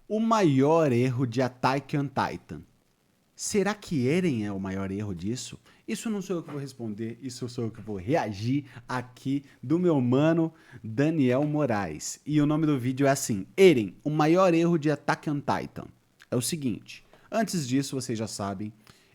O maior erro de Attack on Titan. Será que Eren é o maior erro disso? Isso não sou eu que vou responder, isso sou eu que vou reagir aqui do meu mano Daniel Moraes. E o nome do vídeo é assim: Eren, o maior erro de Attack on Titan. É o seguinte, antes disso vocês já sabem,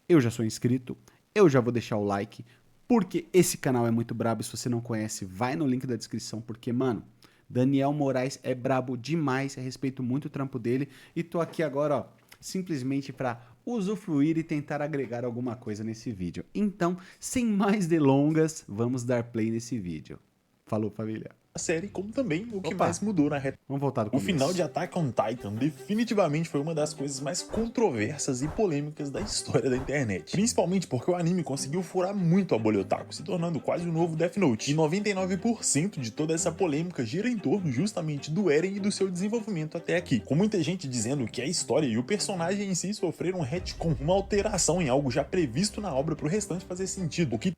eu já sou inscrito, eu já vou deixar o like, porque esse canal é muito brabo. Se você não conhece, vai no link da descrição, porque, mano, Daniel Moraes é brabo demais, eu respeito muito o trampo dele e tô aqui agora, ó, simplesmente para usufruir e tentar agregar alguma coisa nesse vídeo. Então, sem mais delongas, vamos dar play nesse vídeo. Falou, família. A série, como também o que mais Opa, mudou na reta. vamos voltar do O final de começo. Attack on Titan definitivamente foi uma das coisas mais controversas e polêmicas da história da internet. Principalmente porque o anime conseguiu furar muito a bolha otaku, se tornando quase o novo Death Note. E 99% de toda essa polêmica gira em torno justamente do Eren e do seu desenvolvimento até aqui. Com muita gente dizendo que a história e o personagem em si sofreram um retcon, uma alteração em algo já previsto na obra pro restante fazer sentido. O que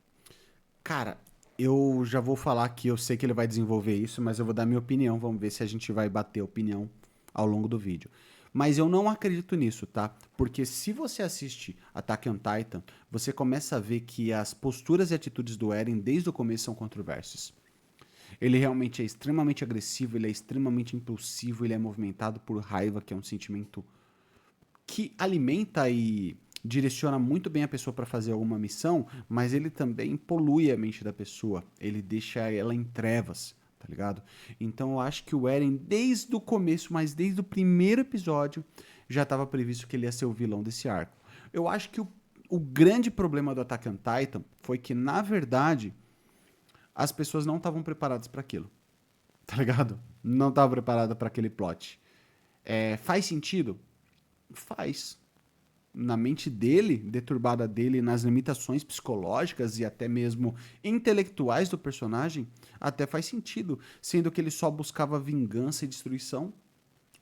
Cara, eu já vou falar que eu sei que ele vai desenvolver isso, mas eu vou dar minha opinião. Vamos ver se a gente vai bater a opinião ao longo do vídeo. Mas eu não acredito nisso, tá? Porque se você assiste Attack on Titan, você começa a ver que as posturas e atitudes do Eren desde o começo são controversas. Ele realmente é extremamente agressivo, ele é extremamente impulsivo, ele é movimentado por raiva, que é um sentimento que alimenta e direciona muito bem a pessoa para fazer alguma missão, mas ele também polui a mente da pessoa. Ele deixa ela em trevas, tá ligado? Então eu acho que o Eren, desde o começo, mas desde o primeiro episódio, já estava previsto que ele ia ser o vilão desse arco. Eu acho que o grande problema do Attack on Titan foi que, na verdade, as pessoas não estavam preparadas para aquilo, tá ligado? Não estavam preparadas para aquele plot. Faz sentido? Faz. Na mente dele, deturbada dele, nas limitações psicológicas e até mesmo intelectuais do personagem, até faz sentido, sendo que ele só buscava vingança e destruição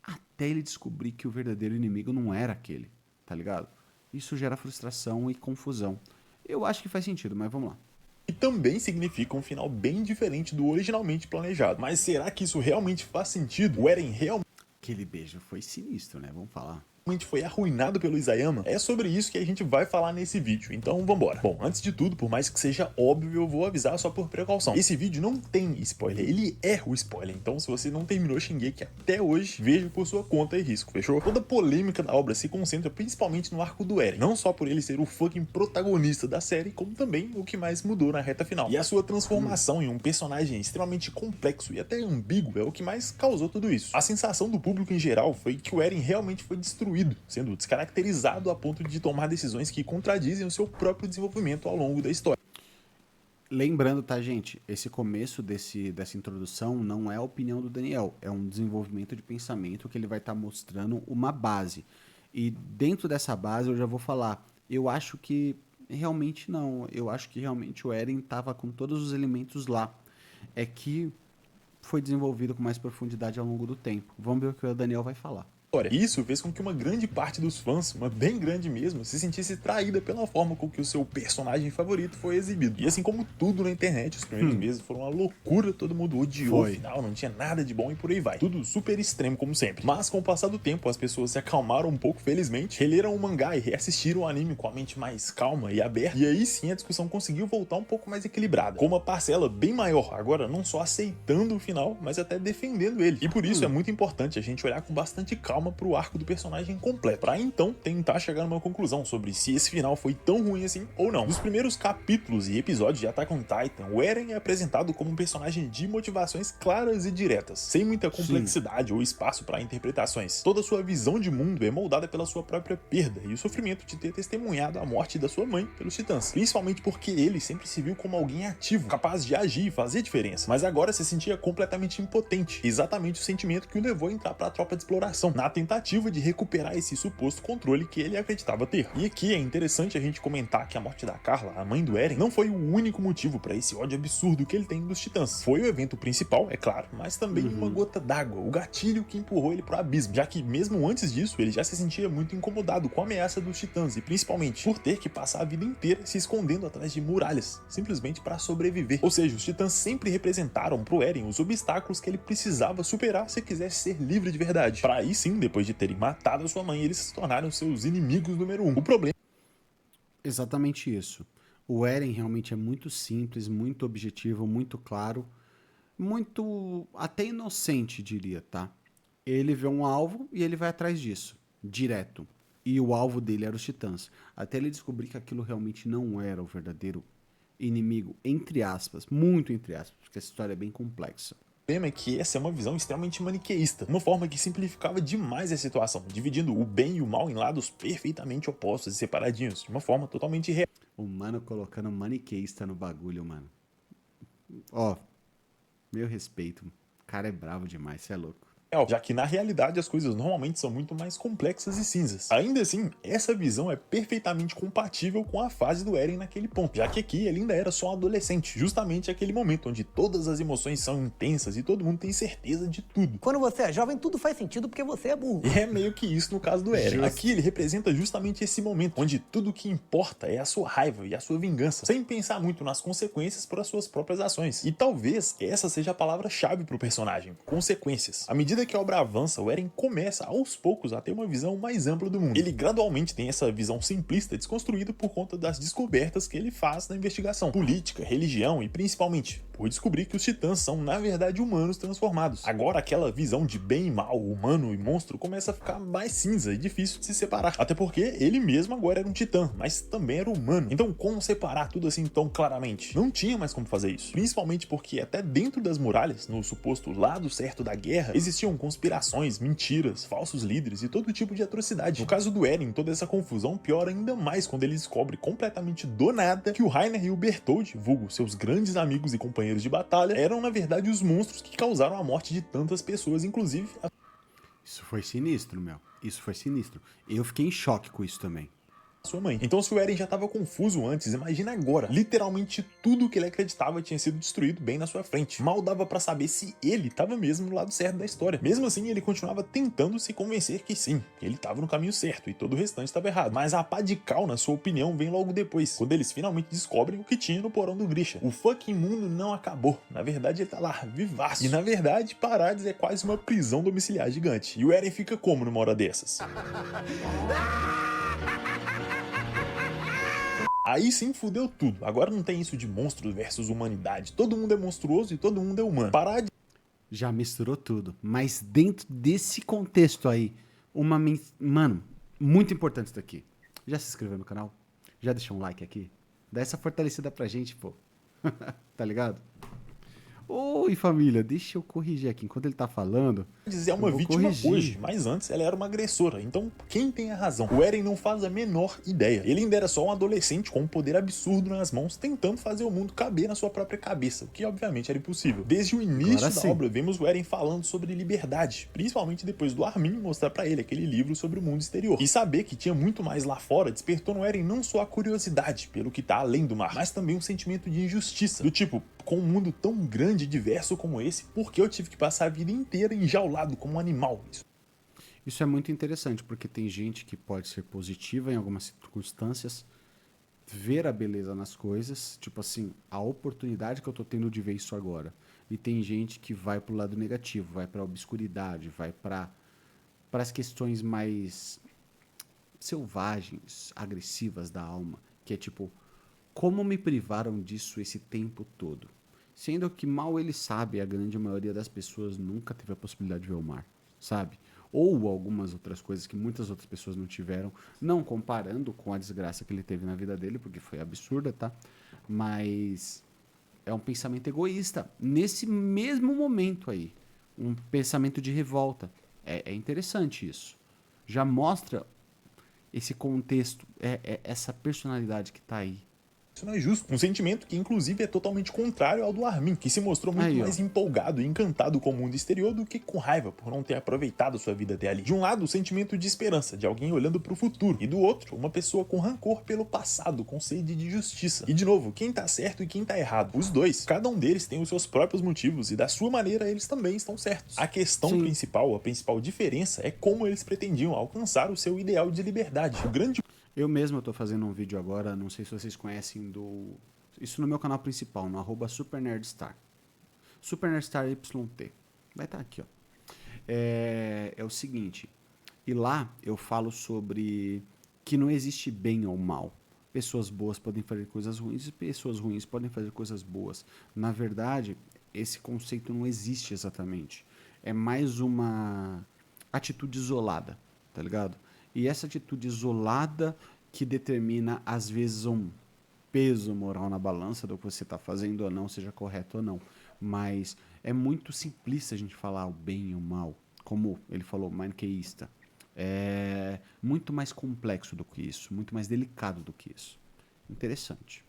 até ele descobrir que o verdadeiro inimigo não era aquele, tá ligado? Isso gera frustração e confusão. Eu acho que faz sentido, mas vamos lá. também significa um final bem diferente do originalmente planejado. Mas será que isso realmente faz sentido? O Eren realmente Aquele beijo foi sinistro, né? Vamos falar. foi arruinado pelo Isayama? É sobre isso que a gente vai falar nesse vídeo, então vambora. Bom, antes de tudo, por mais que seja óbvio, eu vou avisar só por precaução. Esse vídeo não tem spoiler, ele é o spoiler, então se você não terminou Shingeki até hoje, veja por sua conta e risco, fechou? Toda a polêmica da obra se concentra principalmente no arco do Eren, não só por ele ser o fucking protagonista da série, como também o que mais mudou na reta final. E a sua transformação em um personagem extremamente complexo e até ambíguo é o que mais causou tudo isso. A sensação do público em geral foi que o Eren realmente foi destruído, sendo descaracterizado a ponto de tomar decisões que contradizem o seu próprio desenvolvimento ao longo da história. Lembrando, tá, gente? Esse começo dessa introdução não é a opinião do Daniel, é um desenvolvimento de pensamento que ele vai estar mostrando uma base. E dentro dessa base eu já vou falar, eu acho que realmente não, eu acho que realmente o Eren estava com todos os elementos lá. É que foi desenvolvido com mais profundidade ao longo do tempo. Vamos ver o que o Daniel vai falar. Isso fez com que uma grande parte dos fãs, uma bem grande mesmo, se sentisse traída pela forma com que o seu personagem favorito foi exibido. E assim como tudo na internet, os primeiros meses foram uma loucura, todo mundo odiou o final, não tinha nada de bom e por aí vai. Tudo super extremo como sempre. Mas com o passar do tempo, as pessoas se acalmaram um pouco, felizmente, releram o mangá e reassistiram o anime com a mente mais calma e aberta. E aí sim a discussão conseguiu voltar um pouco mais equilibrada, com uma parcela bem maior, agora não só aceitando o final, mas até defendendo ele. E por isso é muito importante a gente olhar com bastante calma pro arco do personagem completo, pra então tentar chegar numa conclusão sobre se esse final foi tão ruim assim ou não. Nos primeiros capítulos e episódios de Attack on Titan, o Eren é apresentado como um personagem de motivações claras e diretas, sem muita complexidade ou espaço para interpretações. Toda sua visão de mundo é moldada pela sua própria perda e o sofrimento de ter testemunhado a morte da sua mãe pelos Titãs, principalmente porque ele sempre se viu como alguém ativo, capaz de agir e fazer diferença, mas agora se sentia completamente impotente, exatamente o sentimento que o levou a entrar para a tropa de exploração, na tentativa de recuperar esse suposto controle que ele acreditava ter. E aqui é interessante a gente comentar que a morte da Carla, a mãe do Eren, não foi o único motivo para esse ódio absurdo que ele tem dos Titãs. Foi o evento principal, é claro, mas também uma gota d'água, o gatilho que empurrou ele pro abismo, já que mesmo antes disso ele já se sentia muito incomodado com a ameaça dos Titãs e principalmente por ter que passar a vida inteira se escondendo atrás de muralhas, simplesmente para sobreviver. Ou seja, os Titãs sempre representaram pro Eren os obstáculos que ele precisava superar se quisesse ser livre de verdade, para aí sim depois de terem matado a sua mãe, eles se tornaram seus inimigos número um. O problema... Exatamente isso. O Eren realmente é muito simples, muito objetivo, muito claro, muito até inocente, diria, tá? Ele vê um alvo e ele vai atrás disso, direto. E o alvo dele era os Titãs. Até ele descobrir que aquilo realmente não era o verdadeiro inimigo, entre aspas, muito entre aspas, porque essa história é bem complexa. problema é que essa é uma visão extremamente maniqueísta, uma forma que simplificava demais a situação, dividindo o bem e o mal em lados perfeitamente opostos e separadinhos, de uma forma totalmente real. O mano colocando maniqueísta no bagulho, mano. Ó, meu respeito. O cara é bravo demais, cê é louco. Já que na realidade as coisas normalmente são muito mais complexas e cinzas. Ainda assim, essa visão é perfeitamente compatível com a fase do Eren naquele ponto, já que aqui ele ainda era só um adolescente, justamente aquele momento onde todas as emoções são intensas e todo mundo tem certeza de tudo. Quando você é jovem, tudo faz sentido porque você é burro. E é meio que isso no caso do Eren. Aqui ele representa justamente esse momento, onde tudo que importa é a sua raiva e a sua vingança, sem pensar muito nas consequências por as suas próprias ações. E talvez essa seja a palavra-chave pro personagem, consequências. À medida que a obra avança, o Eren começa aos poucos a ter uma visão mais ampla do mundo. Ele gradualmente tem essa visão simplista desconstruída por conta das descobertas que ele faz na investigação, política, religião e principalmente por descobrir que os titãs são na verdade humanos transformados. Agora aquela visão de bem e mal, humano e monstro começa a ficar mais cinza e difícil de se separar. Até porque ele mesmo agora era um titã, mas também era humano. Então como separar tudo assim tão claramente? Não tinha mais como fazer isso. Principalmente porque até dentro das muralhas, no suposto lado certo da guerra, existiam conspirações, mentiras, falsos líderes e todo tipo de atrocidade. No caso do Eren, toda essa confusão piora ainda mais quando ele descobre completamente do nada que o Reiner e o Bertholdt, vulgo seus grandes amigos e companheiros de batalha, eram na verdade os monstros que causaram a morte de tantas pessoas, inclusive a Isso foi sinistro, meu. Isso foi sinistro. Eu fiquei em choque com isso também. sua mãe. Então se o Eren já estava confuso antes, imagina agora. Literalmente tudo que ele acreditava tinha sido destruído bem na sua frente. Mal dava pra saber se ele estava mesmo no lado certo da história. Mesmo assim, ele continuava tentando se convencer que sim, ele estava no caminho certo e todo o restante estava errado. Mas a pá de cal, na sua opinião, vem logo depois, quando eles finalmente descobrem o que tinha no porão do Grisha. O fucking mundo não acabou. Na verdade, ele tá lá, vivaço. E na verdade, Paradis é quase uma prisão domiciliar gigante. E o Eren fica como numa hora dessas? Aí sim fudeu tudo. Agora não tem isso de monstros versus humanidade. Todo mundo é monstruoso e todo mundo é humano. Parar de... Já misturou tudo. Mas dentro desse contexto aí, mano, muito importante isso daqui. Já se inscreveu no canal? Já deixou um like aqui? Dá essa fortalecida pra gente, pô. Tá ligado? Oi, família, deixa eu corrigir aqui. Enquanto ele tá falando, é uma vítima corrigir. hoje, mas antes ela era uma agressora. Então, quem tem a razão? O Eren não faz a menor ideia. Ele ainda era só um adolescente com um poder absurdo nas mãos, tentando fazer o mundo caber na sua própria cabeça, o que obviamente era impossível. Desde o início Agora da sim. obra, vemos o Eren falando sobre liberdade, principalmente depois do Armin mostrar pra ele aquele livro sobre o mundo exterior. E saber que tinha muito mais lá fora despertou no Eren não só a curiosidade pelo que tá além do mar, mas também um sentimento de injustiça. Do tipo, com um mundo tão grande e diverso como esse, por que eu tive que passar a vida inteira enjaulado como um animal? isso é muito interessante, porque tem gente que pode ser positiva em algumas circunstâncias, ver a beleza nas coisas, tipo assim, a oportunidade que eu tô tendo de ver isso agora. E tem gente que vai pro lado negativo, vai pra obscuridade, vai para as questões mais selvagens, agressivas da alma, que é tipo, como me privaram disso esse tempo todo? Sendo que mal ele sabe, a grande maioria das pessoas nunca teve a possibilidade de ver o mar, sabe? Ou algumas outras coisas que muitas outras pessoas não tiveram, não comparando com a desgraça que ele teve na vida dele, porque foi absurda, tá? Mas é um pensamento egoísta. Nesse mesmo momento aí, um pensamento de revolta. É interessante isso. Já mostra esse contexto, essa personalidade que tá aí. Isso não é justo. Um sentimento que, inclusive, é totalmente contrário ao do Armin, que se mostrou muito Aí, ó. mais empolgado e encantado com o mundo exterior do que com raiva por não ter aproveitado sua vida até ali. De um lado, o sentimento de esperança, de alguém olhando pro futuro, e do outro, uma pessoa com rancor pelo passado, com sede de justiça. E, de novo, quem tá certo e quem tá errado? Os dois. Cada um deles tem os seus próprios motivos, e da sua maneira, eles também estão certos. A questão Sim. principal, a principal diferença, é como eles pretendiam alcançar o seu ideal de liberdade. O grande Eu mesmo estou fazendo um vídeo agora, não sei se vocês conhecem isso no meu canal principal, no @SuperNerdstar. SuperNerdstar YT. Vai estar aqui, ó. É o seguinte, E lá eu falo sobre que não existe bem ou mal. Pessoas boas podem fazer coisas ruins e pessoas ruins podem fazer coisas boas. Na verdade, esse conceito não existe exatamente. É mais uma atitude isolada, tá ligado? E essa atitude isolada que determina, às vezes, um peso moral na balança do que você está fazendo ou não, seja correto ou não. Mas é muito simplista a gente falar o bem e o mal, como ele falou, maniqueísta. É muito mais complexo do que isso, muito mais delicado do que isso. Interessante.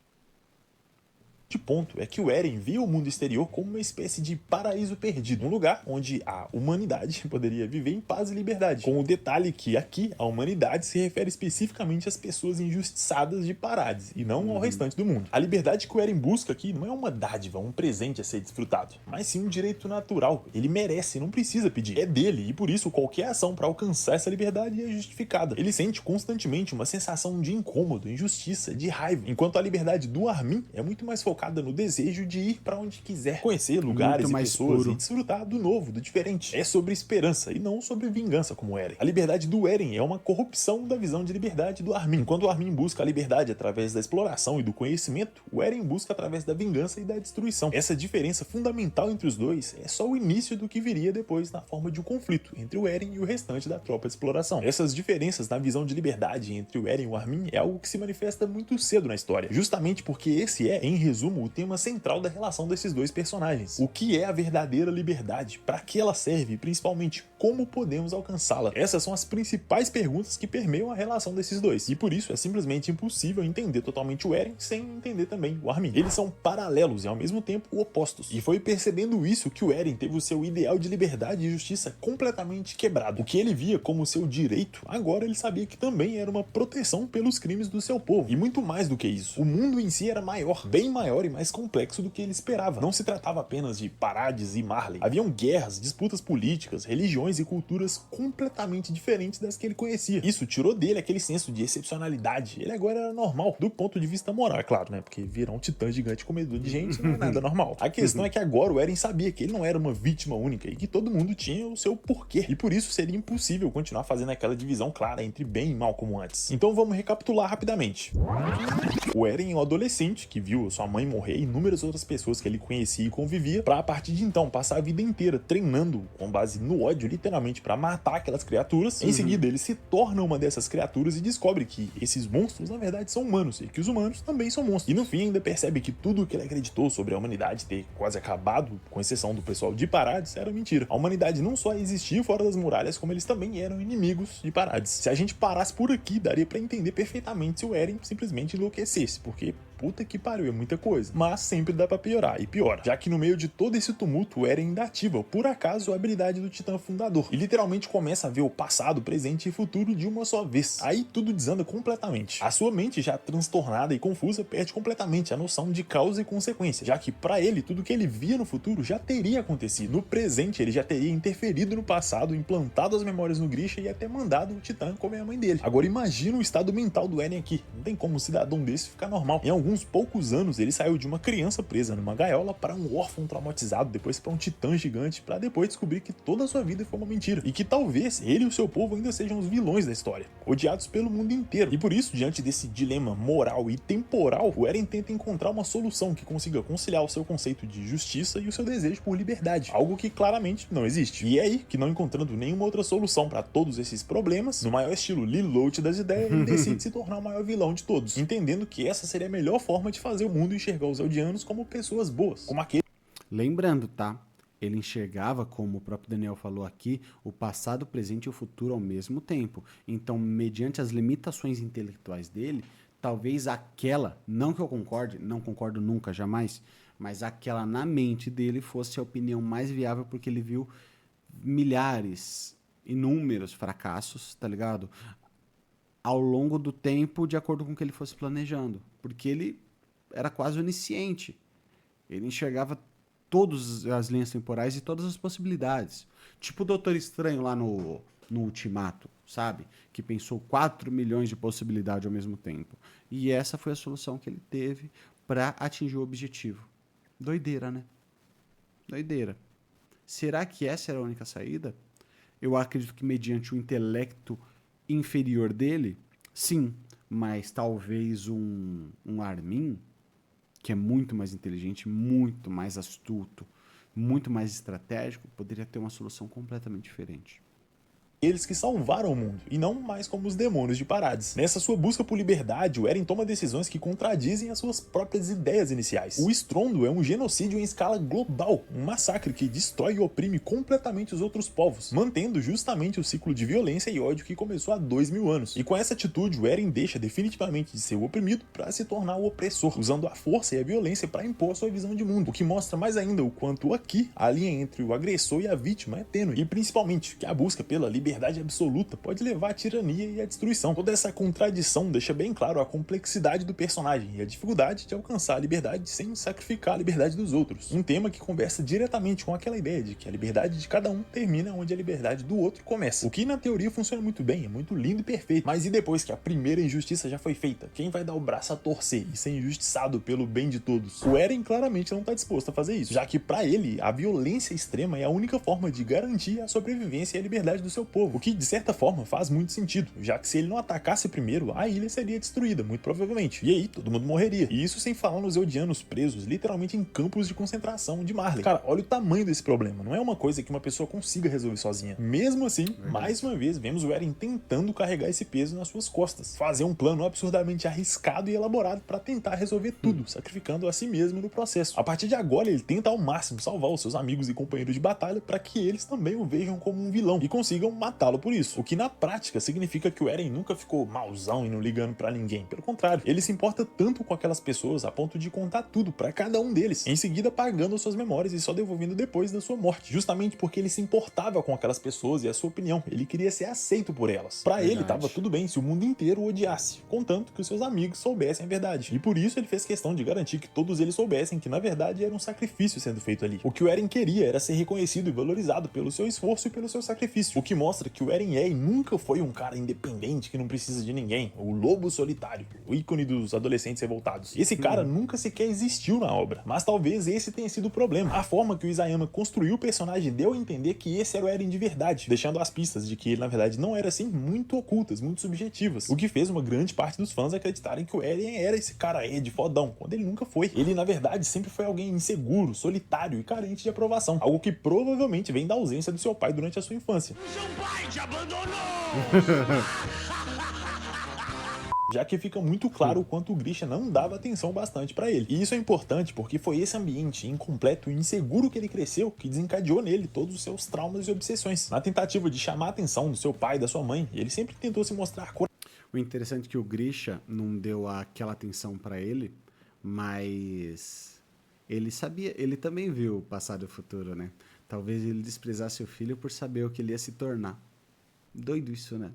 De ponto é que o Eren via o mundo exterior como uma espécie de paraíso perdido, um lugar onde a humanidade poderia viver em paz e liberdade. Com o detalhe que aqui a humanidade se refere especificamente às pessoas injustiçadas de Parades e não ao restante do mundo. A liberdade que o Eren busca aqui não é uma dádiva, um presente a ser desfrutado, mas sim um direito natural. Ele merece, não precisa pedir. É dele e por isso qualquer ação para alcançar essa liberdade é justificada. Ele sente constantemente uma sensação de incômodo, injustiça, de raiva, enquanto a liberdade do Armin é muito mais focada no desejo de ir para onde quiser, conhecer lugares e pessoas e desfrutar do novo, do diferente. É sobre esperança e não sobre vingança como o Eren. A liberdade do Eren é uma corrupção da visão de liberdade do Armin. Enquanto o Armin busca a liberdade através da exploração e do conhecimento, o Eren busca através da vingança e da destruição. Essa diferença fundamental entre os dois é só o início do que viria depois na forma de um conflito entre o Eren e o restante da tropa de exploração. Essas diferenças na visão de liberdade entre o Eren e o Armin é algo que se manifesta muito cedo na história, justamente porque esse é, em resumo, o tema central da relação desses dois personagens. O que é a verdadeira liberdade? Para que ela serve? E principalmente, como podemos alcançá-la? Essas são as principais perguntas que permeiam a relação desses dois. E por isso é simplesmente impossível entender totalmente o Eren sem entender também o Armin. Eles são paralelos e ao mesmo tempo opostos. E foi percebendo isso que o Eren teve o seu ideal de liberdade e justiça completamente quebrado. O que ele via como seu direito, agora ele sabia que também era uma proteção pelos crimes do seu povo. E muito mais do que isso. O mundo em si era maior, bem maior e mais complexo do que ele esperava. Não se tratava apenas de Parades e Marley. Haviam guerras, disputas políticas, religiões e culturas completamente diferentes das que ele conhecia. Isso tirou dele aquele senso de excepcionalidade. Ele agora era normal, do ponto de vista moral, é claro, né? Porque virar um titã gigante comedor de gente não é nada normal. A questão é que agora o Eren sabia que ele não era uma vítima única e que todo mundo tinha o seu porquê. E por isso seria impossível continuar fazendo aquela divisão clara entre bem e mal como antes. Então vamos recapitular rapidamente. O Eren é um adolescente que viu sua mãe morrer e inúmeras outras pessoas que ele conhecia e convivia, pra a partir de então passar a vida inteira treinando com base no ódio, literalmente, pra matar aquelas criaturas. Em seguida ele se torna uma dessas criaturas e descobre que esses monstros na verdade são humanos e que os humanos também são monstros. E no fim ainda percebe que tudo o que ele acreditou sobre a humanidade ter quase acabado, com exceção do pessoal de Parades, era mentira. A humanidade não só existia fora das muralhas, como eles também eram inimigos de Parades. Se a gente parasse por aqui, daria pra entender perfeitamente se o Eren simplesmente enlouquecesse, porque puta que pariu, é muita coisa. Mas sempre dá pra piorar, e piora. Já que no meio de todo esse tumulto, o Eren ainda ativa, por acaso, a habilidade do Titã Fundador. E literalmente começa a ver o passado, presente e futuro de uma só vez. Aí tudo desanda completamente. A sua mente, já transtornada e confusa, perde completamente a noção de causa e consequência, já que pra ele, tudo que ele via no futuro já teria acontecido. No presente, ele já teria interferido no passado, implantado as memórias no Grisha e até mandado o Titã comer a mãe dele. Agora imagina o estado mental do Eren aqui. Não tem como um cidadão desse ficar normal. Em alguns poucos anos, ele saiu de uma criança presa numa gaiola para um órfão traumatizado, depois para um titã gigante, para depois descobrir que toda a sua vida foi uma mentira e que talvez ele e o seu povo ainda sejam os vilões da história, odiados pelo mundo inteiro. E por isso, diante desse dilema moral e temporal, o Eren tenta encontrar uma solução que consiga conciliar o seu conceito de justiça e o seu desejo por liberdade, algo que claramente não existe. E é aí que, não encontrando nenhuma outra solução para todos esses problemas, no maior estilo Lelouch das ideias, ele decide se tornar o maior vilão de todos, entendendo que essa seria a melhor forma de fazer o mundo enxergar os Eldianos como pessoas boas, como aquele. Lembrando, tá? Ele enxergava, como o próprio Daniel falou aqui, o passado, o presente e o futuro ao mesmo tempo. Então, mediante as limitações intelectuais dele, talvez aquela, não que eu concorde, não concordo nunca, jamais, mas aquela na mente dele fosse a opinião mais viável, porque ele viu milhares, inúmeros fracassos, tá ligado? Ao longo do tempo, de acordo com o que ele fosse planejando. Porque ele era quase onisciente. Ele enxergava todas as linhas temporais e todas as possibilidades. Tipo o Doutor Estranho lá no Ultimato, sabe? Que pensou 4 milhões de possibilidades ao mesmo tempo. E essa foi a solução que ele teve para atingir o objetivo. Doideira, né? Doideira. Será que essa era a única saída? Eu acredito que mediante o intelecto inferior dele, sim, mas talvez um Armin, que é muito mais inteligente, muito mais astuto, muito mais estratégico, poderia ter uma solução completamente diferente. Eles que salvaram o mundo, e não mais como os demônios de Parades. Nessa sua busca por liberdade, o Eren toma decisões que contradizem as suas próprias ideias iniciais. O estrondo é um genocídio em escala global, um massacre que destrói e oprime completamente os outros povos, mantendo justamente o ciclo de violência e ódio que começou há 2000 anos. E com essa atitude, o Eren deixa definitivamente de ser o oprimido para se tornar o opressor, usando a força e a violência para impor sua visão de mundo, o que mostra mais ainda o quanto aqui a linha entre o agressor e a vítima é tênue, e principalmente que a busca pela liberdade absoluta pode levar à tirania e à destruição. Toda essa contradição deixa bem claro a complexidade do personagem e a dificuldade de alcançar a liberdade sem sacrificar a liberdade dos outros. Um tema que conversa diretamente com aquela ideia de que a liberdade de cada um termina onde a liberdade do outro começa. O que na teoria funciona muito bem, é muito lindo e perfeito. Mas e depois que a primeira injustiça já foi feita? Quem vai dar o braço a torcer e ser injustiçado pelo bem de todos? O Eren claramente não está disposto a fazer isso, já que para ele a violência extrema é a única forma de garantir a sobrevivência e a liberdade do seu povo. O que, de certa forma, faz muito sentido, já que se ele não atacasse primeiro, a ilha seria destruída, muito provavelmente. E aí, todo mundo morreria. E isso sem falar nos Eldianos presos, literalmente em campos de concentração de Marley. Cara, olha o tamanho desse problema. Não é uma coisa que uma pessoa consiga resolver sozinha. Mesmo assim, mais uma vez, vemos o Eren tentando carregar esse peso nas suas costas. Fazer um plano absurdamente arriscado e elaborado para tentar resolver tudo, sacrificando a si mesmo no processo. A partir de agora, ele tenta ao máximo salvar os seus amigos e companheiros de batalha para que eles também o vejam como um vilão e consigam matá-lo por isso, o que na prática significa que o Eren nunca ficou mauzão e não ligando pra ninguém. Pelo contrário, ele se importa tanto com aquelas pessoas a ponto de contar tudo pra cada um deles, em seguida apagando suas memórias e só devolvendo depois da sua morte, justamente porque ele se importava com aquelas pessoas e a sua opinião, ele queria ser aceito por elas. Pra ele tava tudo bem se o mundo inteiro o odiasse, contanto que os seus amigos soubessem a verdade, e por isso ele fez questão de garantir que todos eles soubessem que na verdade era um sacrifício sendo feito ali. O que o Eren queria era ser reconhecido e valorizado pelo seu esforço e pelo seu sacrifício, o que mostra que o Eren é e nunca foi um cara independente que não precisa de ninguém, o lobo solitário, o ícone dos adolescentes revoltados. Esse cara nunca sequer existiu na obra, mas talvez esse tenha sido o problema. A forma que o Isayama construiu o personagem deu a entender que esse era o Eren de verdade, deixando as pistas de que ele na verdade não era assim muito ocultas, muito subjetivas, o que fez uma grande parte dos fãs acreditarem que o Eren era esse cara de fodão, quando ele nunca foi. Ele na verdade sempre foi alguém inseguro, solitário e carente de aprovação, algo que provavelmente vem da ausência do seu pai durante a sua infância. Seu pai te abandonou! Já que fica muito claro o quanto o Grisha não dava atenção bastante pra ele. E isso é importante porque foi esse ambiente incompleto e inseguro que ele cresceu que desencadeou nele todos os seus traumas e obsessões. Na tentativa de chamar a atenção do seu pai e da sua mãe, ele sempre tentou se mostrar O interessante é que o Grisha não deu aquela atenção pra ele, mas ele sabia, ele também viu o passado e o futuro, né? Talvez ele desprezasse o filho por saber o que ele ia se tornar. Doido isso, né?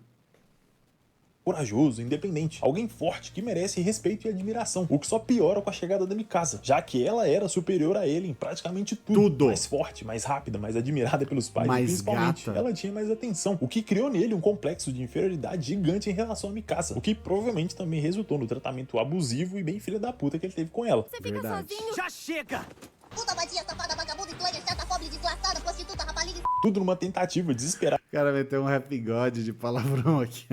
corajoso, independente, alguém forte que merece respeito e admiração, o que só piora com a chegada da Mikasa, já que ela era superior a ele em praticamente tudo. Mais forte, mais rápida, mais admirada pelos pais mais e principalmente gata. ela tinha mais atenção, o que criou nele um complexo de inferioridade gigante em relação a Mikasa, o que provavelmente também resultou no tratamento abusivo e bem filha da puta que ele teve com ela. Você fica sozinho? Já chega! Puta vadia, safada, vagabunda, influencer, chata, pobre, desgraçada, prostituta, rapaliga. Tudo numa tentativa desesperada. O cara meteu um rap god de palavrão aqui.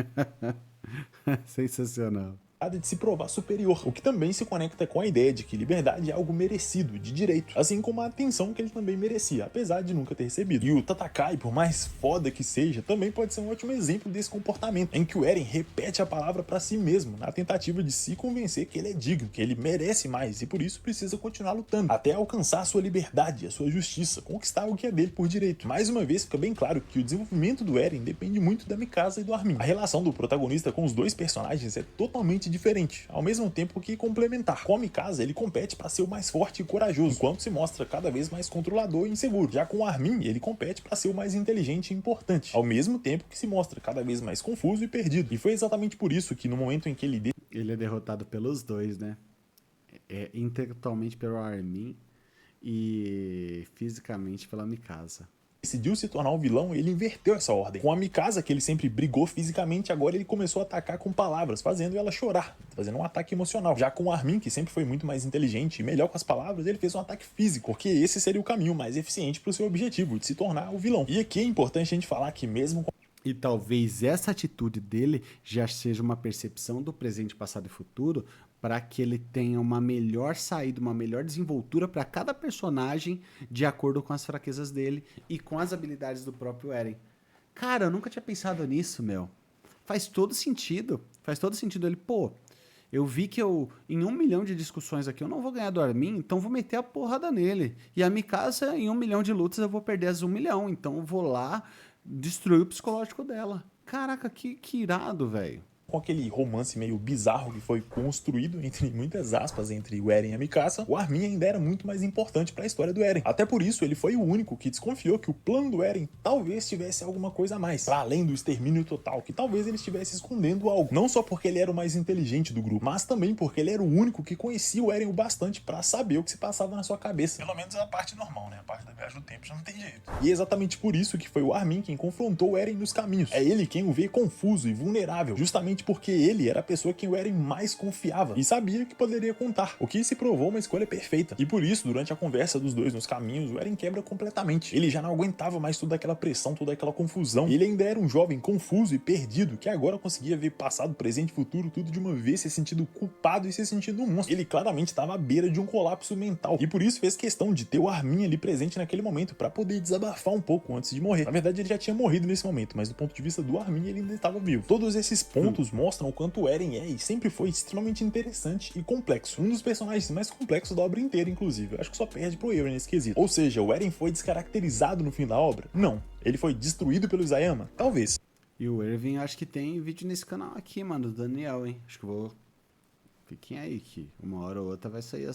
Sensacional. De se provar superior, o que também se conecta com a ideia de que liberdade é algo merecido, de direito, assim como a atenção que ele também merecia, apesar de nunca ter recebido. E o Tatakai, por mais foda que seja, também pode ser um ótimo exemplo desse comportamento, em que o Eren repete a palavra pra si mesmo, na tentativa de se convencer que ele é digno, que ele merece mais e por isso precisa continuar lutando, até alcançar a sua liberdade, a sua justiça, conquistar o que é dele por direito. Mais uma vez fica bem claro que o desenvolvimento do Eren depende muito da Mikasa e do Armin. A relação do protagonista com os dois personagens é totalmente diferente, ao mesmo tempo que complementar. Com a Mikasa, ele compete para ser o mais forte e corajoso, enquanto se mostra cada vez mais controlador e inseguro. Já com o Armin, ele compete para ser o mais inteligente e importante, ao mesmo tempo que se mostra cada vez mais confuso e perdido. E foi exatamente por isso que no momento em que ele é derrotado pelos dois, né? Intelectualmente pelo Armin e fisicamente pela Mikasa. decidiu se tornar um vilão, ele inverteu essa ordem. Com a Mikasa, que ele sempre brigou fisicamente, agora ele começou a atacar com palavras, fazendo ela chorar, fazendo um ataque emocional. Já com o Armin, que sempre foi muito mais inteligente e melhor com as palavras, ele fez um ataque físico, porque esse seria o caminho mais eficiente para o seu objetivo, de se tornar o vilão. E aqui é importante a gente falar que mesmo com... E talvez essa atitude dele já seja uma percepção do presente, passado e futuro para que ele tenha uma melhor saída, uma melhor desenvoltura para cada personagem de acordo com as fraquezas dele e com as habilidades do próprio Eren. Cara, eu nunca tinha pensado nisso, meu. Faz todo sentido. Faz todo sentido. Ele, pô, eu vi que em 1 milhão de discussões aqui, eu não vou ganhar do Armin, então vou meter a porrada nele. E a Mikasa, em 1 milhão de lutas, eu vou perder as 1 milhão. Então eu vou lá destruir o psicológico dela. Caraca, que irado, velho. Com aquele romance meio bizarro que foi construído, entre muitas aspas, entre o Eren e a Mikasa, o Armin ainda era muito mais importante para a história do Eren. Até por isso, ele foi o único que desconfiou que o plano do Eren talvez tivesse alguma coisa a mais, para além do extermínio total, que talvez ele estivesse escondendo algo. Não só porque ele era o mais inteligente do grupo, mas também porque ele era o único que conhecia o Eren o bastante para saber o que se passava na sua cabeça. Pelo menos a parte normal, né? A parte da viagem do tempo já não tem jeito. E é exatamente por isso que foi o Armin quem confrontou o Eren nos caminhos. É ele quem o vê confuso e vulnerável, justamente porque ele era a pessoa que o Eren mais confiava e sabia que poderia contar, o que se provou uma escolha perfeita. E por isso, durante a conversa dos dois nos caminhos, o Eren quebra completamente. Ele já não aguentava mais toda aquela pressão, toda aquela confusão. Ele ainda era um jovem confuso e perdido, que agora conseguia ver passado, presente e futuro tudo de uma vez, se sentindo culpado e se sentindo um monstro. Ele claramente estava à beira de um colapso mental e por isso fez questão de ter o Armin ali presente naquele momento para poder desabafar um pouco antes de morrer. Na verdade, ele já tinha morrido nesse momento, mas do ponto de vista do Armin, ele ainda estava vivo. Todos esses pontos mostram o quanto o Eren é e sempre foi extremamente interessante e complexo. Um dos personagens mais complexos da obra inteira, inclusive. Eu acho que só perde pro Eren nesse quesito. Ou seja, o Eren foi descaracterizado no fim da obra? Não. Ele foi destruído pelo Isayama? Talvez. E o Irving, acho que tem vídeo nesse canal aqui, mano, do Daniel, hein? Acho que eu vou... Fiquem aí, que uma hora ou outra vai sair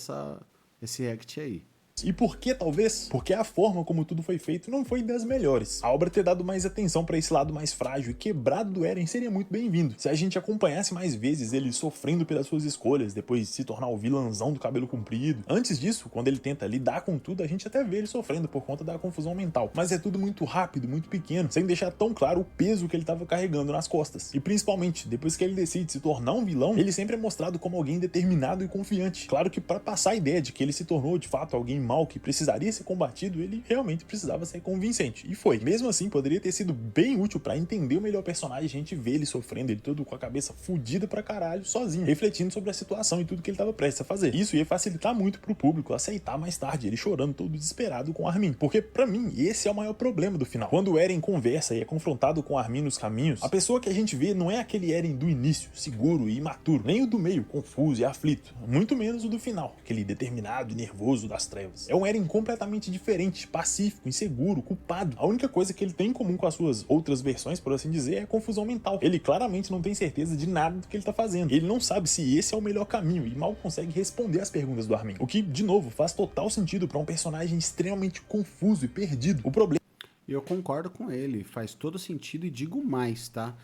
esse react aí. E por que talvez? Porque a forma como tudo foi feito não foi das melhores. A obra ter dado mais atenção para esse lado mais frágil e quebrado do Eren seria muito bem-vindo. Se a gente acompanhasse mais vezes ele sofrendo pelas suas escolhas, depois de se tornar o vilãozão do cabelo comprido. Antes disso, quando ele tenta lidar com tudo, a gente até vê ele sofrendo por conta da confusão mental. Mas é tudo muito rápido, muito pequeno, sem deixar tão claro o peso que ele estava carregando nas costas. E principalmente, depois que ele decide se tornar um vilão, ele sempre é mostrado como alguém determinado e confiante. Claro que para passar a ideia de que ele se tornou de fato alguém mal que precisaria ser combatido, ele realmente precisava ser convincente. E foi. Mesmo assim, poderia ter sido bem útil pra entender o melhor personagem, a gente vê ele sofrendo, ele todo com a cabeça fudida pra caralho, sozinho, refletindo sobre a situação e tudo que ele tava prestes a fazer. Isso ia facilitar muito pro público aceitar mais tarde, ele chorando todo desesperado com o Armin. Porque, pra mim, esse é o maior problema do final. Quando o Eren conversa e é confrontado com o Armin nos caminhos, a pessoa que a gente vê não é aquele Eren do início, seguro e imaturo, nem o do meio, confuso e aflito, muito menos o do final, aquele determinado e nervoso das trevas. É um Eren completamente diferente, pacífico, inseguro, culpado. A única coisa que ele tem em comum com as suas outras versões, por assim dizer, é a confusão mental. Ele claramente não tem certeza de nada do que ele tá fazendo. Ele não sabe se esse é o melhor caminho e mal consegue responder às perguntas do Armin. O que, de novo, faz total sentido para um personagem extremamente confuso e perdido. O problema... Eu concordo com ele, faz todo sentido e digo mais, tá?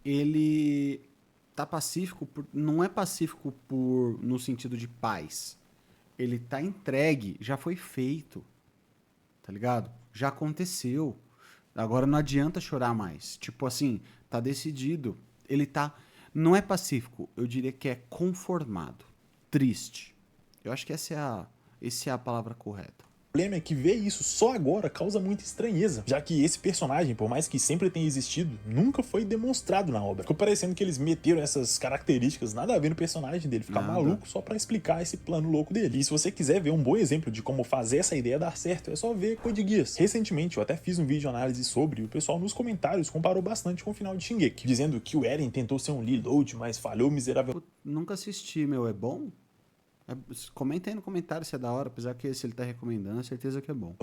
Ele tá pacífico, não é pacífico no sentido de paz. Ele tá entregue, já foi feito, tá ligado? Já aconteceu. Agora não adianta chorar mais. Tipo assim, tá decidido. Ele tá... Não é pacífico, eu diria que é conformado. Triste. Eu acho que essa é a palavra correta. O problema é que ver isso só agora causa muita estranheza, já que esse personagem, por mais que sempre tenha existido, nunca foi demonstrado na obra. Ficou parecendo que eles meteram essas características nada a ver no personagem dele, ficar maluco só pra explicar esse plano louco dele. E se você quiser ver um bom exemplo de como fazer essa ideia dar certo, é só ver Code Geass. Recentemente eu até fiz um vídeo análise sobre, e o pessoal nos comentários comparou bastante com o final de Shingeki, dizendo que o Eren tentou ser um Reload, mas falhou miseravelmente. Nunca assisti, meu, é bom? Comenta aí no comentário se é da hora, apesar que se ele tá recomendando, é certeza que é bom.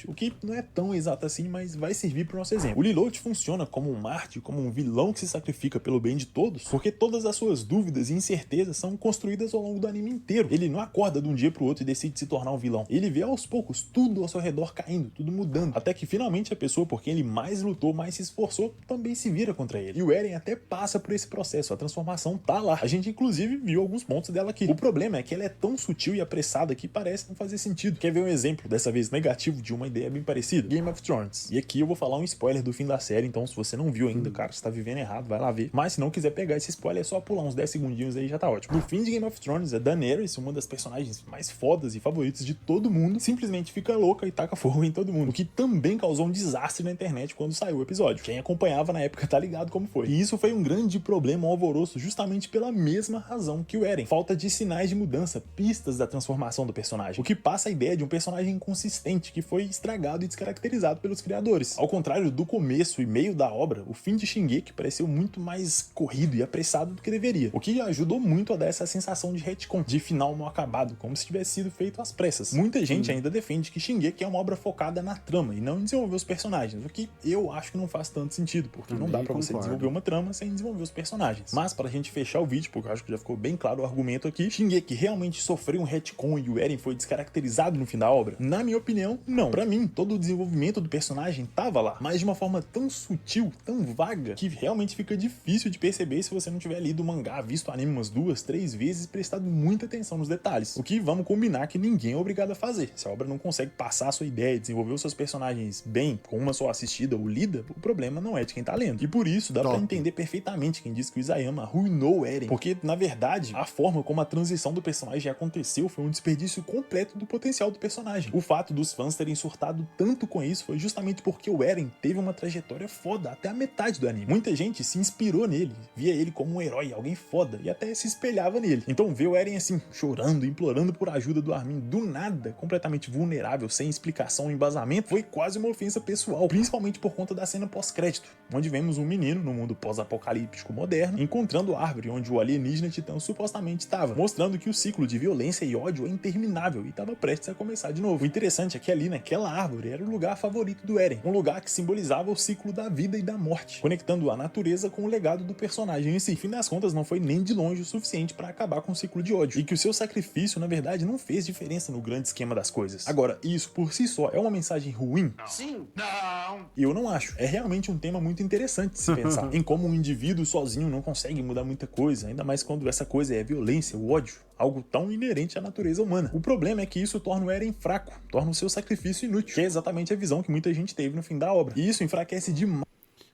O que não é tão exato assim, mas vai servir para o nosso exemplo. O Reload funciona como um mártir, como um vilão que se sacrifica pelo bem de todos, porque todas as suas dúvidas e incertezas são construídas ao longo do anime inteiro. Ele não acorda de um dia pro outro e decide se tornar um vilão. Ele vê aos poucos tudo ao seu redor caindo, tudo mudando, até que finalmente a pessoa por quem ele mais lutou, mais se esforçou, também se vira contra ele. E o Eren até passa por esse processo, a transformação tá lá. A gente inclusive viu alguns pontos dela aqui. O problema é que ela é tão sutil e apressada que parece não fazer sentido. Quer ver um exemplo, dessa vez negativo, de uma ideia bem parecida? Game of Thrones. E aqui eu vou falar um spoiler do fim da série, então se você não viu ainda, cara, você tá vivendo errado, vai lá ver. Mas se não quiser pegar esse spoiler, é só pular uns 10 segundinhos aí, já tá ótimo. No fim de Game of Thrones, a Daenerys, uma das personagens mais fodas e favoritas de todo mundo, simplesmente fica louca e taca fogo em todo mundo, o que também causou um desastre na internet quando saiu o episódio. Quem acompanhava na época tá ligado como foi. E isso foi um grande problema, um alvoroço, justamente pela mesma razão que o Eren. Falta de sinais de mudança, pistas da transformação do personagem, o que passa a ideia de um personagem inconsistente que foi estragado e descaracterizado pelos criadores. Ao contrário do começo e meio da obra, o fim de Shingeki pareceu muito mais corrido e apressado do que deveria, o que ajudou muito a dar essa sensação de retcon, de final mal acabado, como se tivesse sido feito às pressas. Muita gente ainda defende que Shingeki é uma obra focada na trama e não em desenvolver os personagens, o que eu acho que não faz tanto sentido, porque não dá pra você desenvolver uma trama sem desenvolver os personagens. Mas pra gente fechar o vídeo, porque eu acho que já ficou bem claro o argumento aqui, Shingeki realmente sofreu um retcon e o Eren foi descaracterizado no fim da obra? Na minha opinião, não. Pra mim, todo o desenvolvimento do personagem tava lá, mas de uma forma tão sutil, tão vaga, que realmente fica difícil de perceber se você não tiver lido o mangá, visto o anime umas 2, 3 vezes e prestado muita atenção nos detalhes. O que vamos combinar que ninguém é obrigado a fazer. Se a obra não consegue passar a sua ideia, desenvolver os seus personagens bem, com uma só assistida ou lida, o problema não é de quem tá lendo. E por isso dá pra entender perfeitamente quem diz que o Isayama arruinou o Eren, porque na verdade a forma como a transição do personagem aconteceu foi um desperdício completo do potencial do personagem. O fato dos fãs terem surtado tanto com isso foi justamente porque o Eren teve uma trajetória foda até a metade do anime. Muita gente se inspirou nele, via ele como um herói, alguém foda, e até se espelhava nele. Então ver o Eren assim, chorando, implorando por ajuda do Armin do nada, completamente vulnerável, sem explicação ou embasamento, foi quase uma ofensa pessoal, principalmente por conta da cena pós-crédito, onde vemos um menino no mundo pós-apocalíptico moderno encontrando a árvore onde o alienígena titã supostamente estava, mostrando que o ciclo de violência e ódio é interminável e estava prestes a começar de novo. O interessante é que ali naquela árvore era o lugar favorito do Eren, um lugar que simbolizava o ciclo da vida e da morte, conectando a natureza com o legado do personagem em si. Fim das contas, não foi nem de longe o suficiente para acabar com o ciclo de ódio, e que o seu sacrifício, na verdade, não fez diferença no grande esquema das coisas. Agora, isso por si só é uma mensagem ruim? Sim. Não. Eu não acho. É realmente um tema muito interessante de se pensar em como um indivíduo sozinho não consegue mudar muita coisa, ainda mais quando essa coisa é a violência, o ódio, algo tão inerente à natureza humana. O problema é que isso torna o Eren fraco, torna o seu sacrifício inútil, que é exatamente a visão que muita gente teve no fim da obra. E isso enfraquece demais.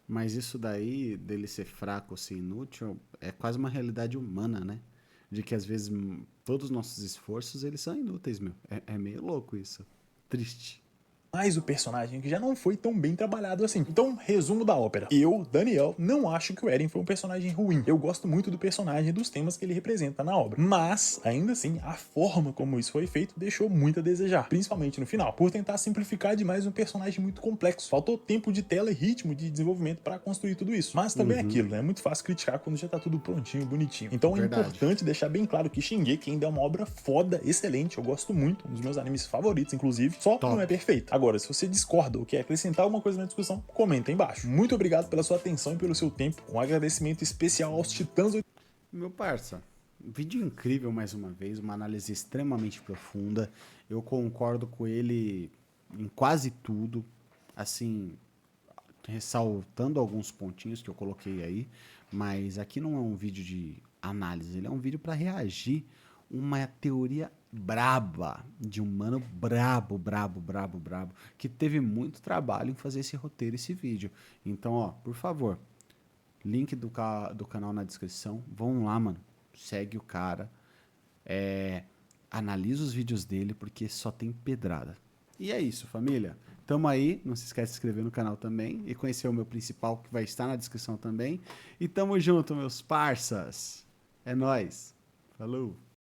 Mas isso daí, dele ser fraco ou ser inútil, é quase uma realidade humana, né? De que às vezes todos os nossos esforços, eles são inúteis, meu. É meio louco isso. Triste. Mais o personagem que já não foi tão bem trabalhado assim. Então, resumo da ópera. Eu, Daniel, não acho que o Eren foi um personagem ruim. Eu gosto muito do personagem e dos temas que ele representa na obra. Mas, ainda assim, a forma como isso foi feito deixou muito a desejar. Principalmente no final, por tentar simplificar demais um personagem muito complexo. Faltou tempo de tela e ritmo de desenvolvimento para construir tudo isso. Mas também é aquilo, né? É muito fácil criticar quando já tá tudo prontinho, bonitinho. Então é importante deixar bem claro que Shingeki ainda é uma obra foda, excelente. Eu gosto muito, um dos meus animes favoritos, inclusive. Só não é perfeito. Agora, se você discorda ou quer acrescentar alguma coisa na discussão, comenta aí embaixo. Muito obrigado pela sua atenção e pelo seu tempo. Um agradecimento especial aos Titãs. Meu parça, vídeo incrível mais uma vez, uma análise extremamente profunda. Eu concordo com ele em quase tudo, assim, ressaltando alguns pontinhos que eu coloquei aí, mas aqui não é um vídeo de análise, ele é um vídeo para reagir uma teoria braba, de um mano brabo, que teve muito trabalho em fazer esse roteiro, esse vídeo. Então, ó, por favor, link do canal na descrição, vão lá, mano, segue o cara, analisa os vídeos dele, porque só tem pedrada. E é isso, família. Tamo aí, não se esquece de se inscrever no canal também e conhecer o meu principal, que vai estar na descrição também. E tamo junto, meus parças. É nóis. Falou.